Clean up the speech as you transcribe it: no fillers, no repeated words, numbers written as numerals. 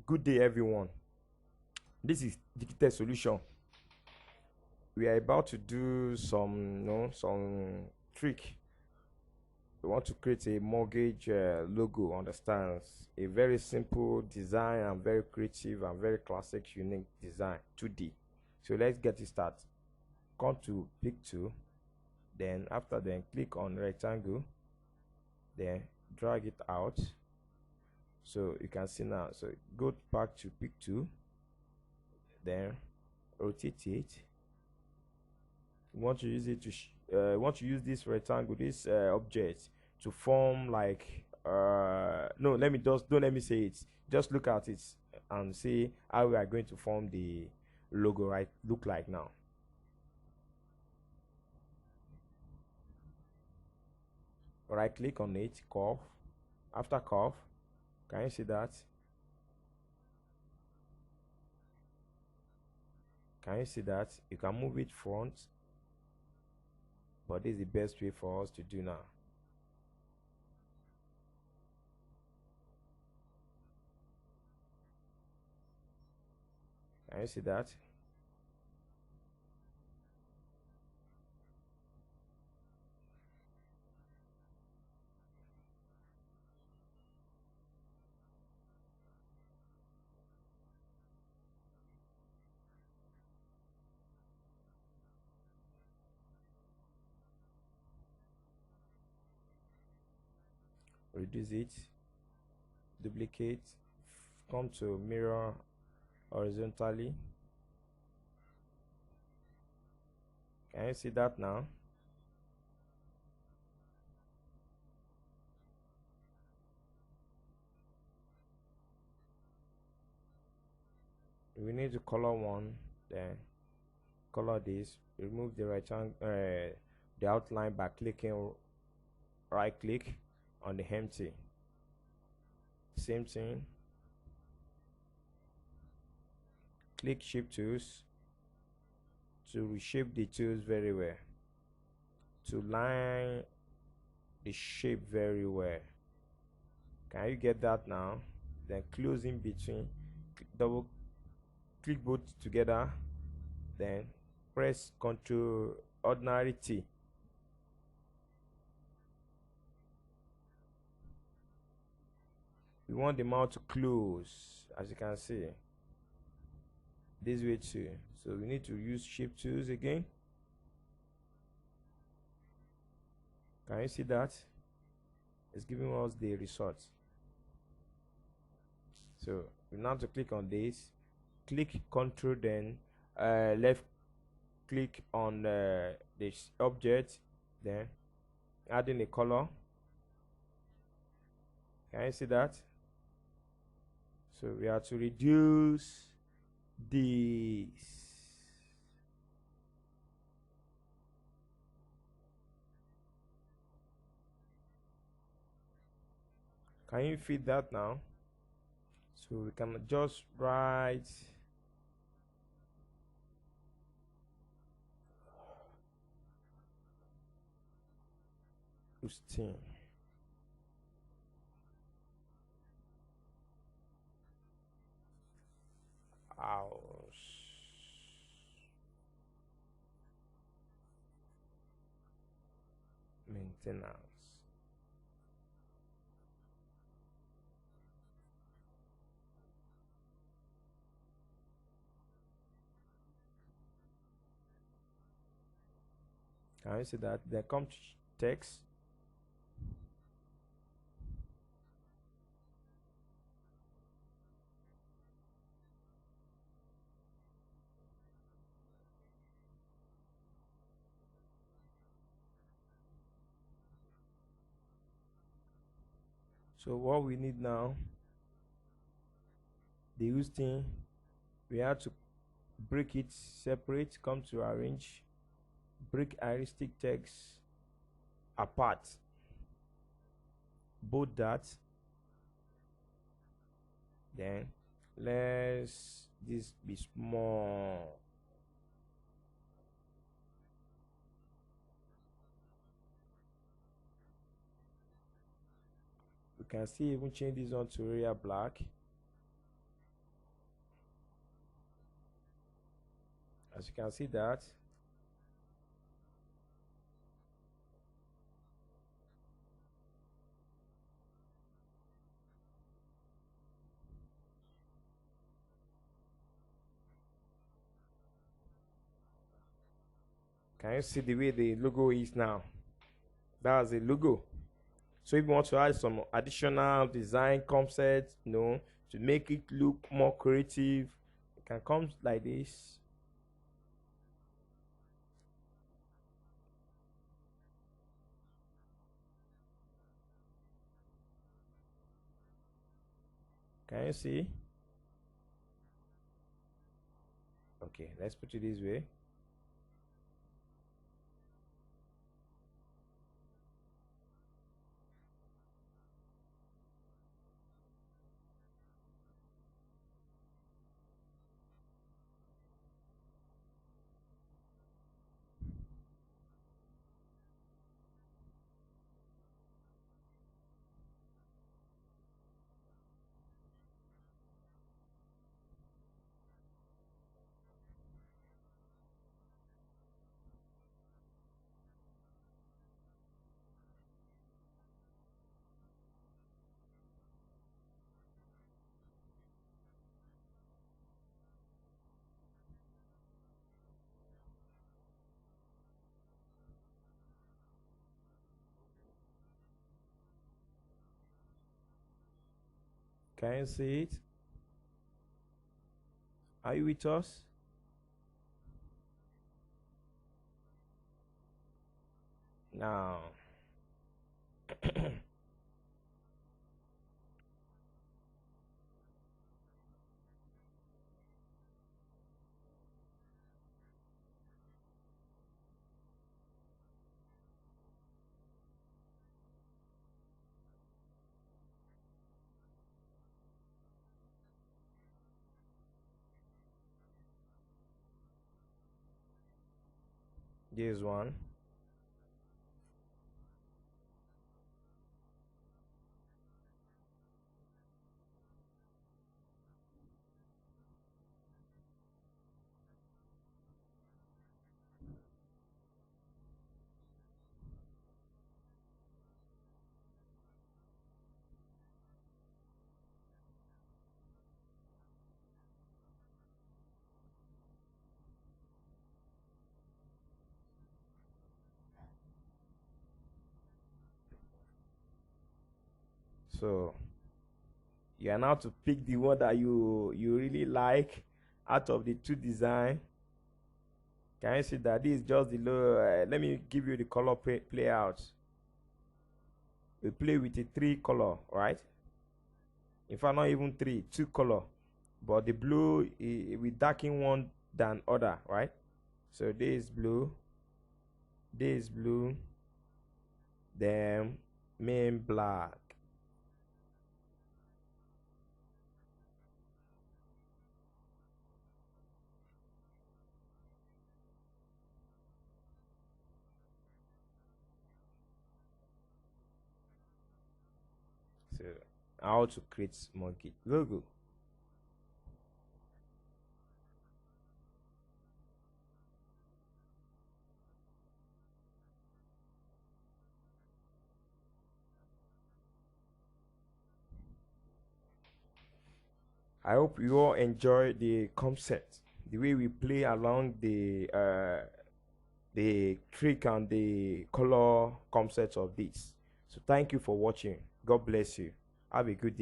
Good day, everyone. This is Digital Solution. We are about to do some trick. We want to create a mortgage logo. Understands a very simple design and very creative and very classic, unique design. 2D. So let's get it started. Come to pick two. Then after then click on rectangle. Then drag it out. So you can see now. So go back to pick two. Then rotate it. You want to use it to want to use this rectangle, this object, to form like no, let me just don't let me say it. Just look at it and see how we are going to form the logo right look like now. Right click on it, curve. After curve, can you see that? Can you see that? You can move it front, but this is the best way for us to do now. Can you see that? Reduce it, duplicate, come to mirror horizontally. Can you see that now? We need to color one, then color this, remove the the outline by clicking right click on the empty. Same thing, click shape tools to reshape the tools very well, to line the shape very well. Can you get that now? Then close in between, double click both together, then press Ctrl ordinary T. We want the mouth to close, as you can see, this way too. So we need to use shape tools again. Can you see that? It's giving us the result. So we now have to click on this, click Ctrl, then left click on this object, then adding a color. Can you see that? So we have to reduce this. Can you fit that now? So we can just write Christine. House maintenance. Can you see that? Then come to text. So what we need now, the use thing, we have to break it separate, come to arrange, break heuristic text apart, both that, then let's this be small. We can see even change this on to real black. As you can see that. Can you see the way the logo is now? That's the logo. So if you want to add some additional design concepts, to make it look more creative, it can come like this. Can you see? Okay, let's put it this way. Can you see it? Are you with us? Now, this one. So you are now to pick the one that you really like out of the two design. Can you see that this is just the low? Let me give you the color play out. We play with a 3 color, right? In fact, not even 3, 2 color, but the blue we darken one than other, right? So this blue, then main black. So how to create monkey logo. I hope you all enjoy the concept, the way we play along the trick and the color concept of this. So thank you for watching. God bless you. Have a good day.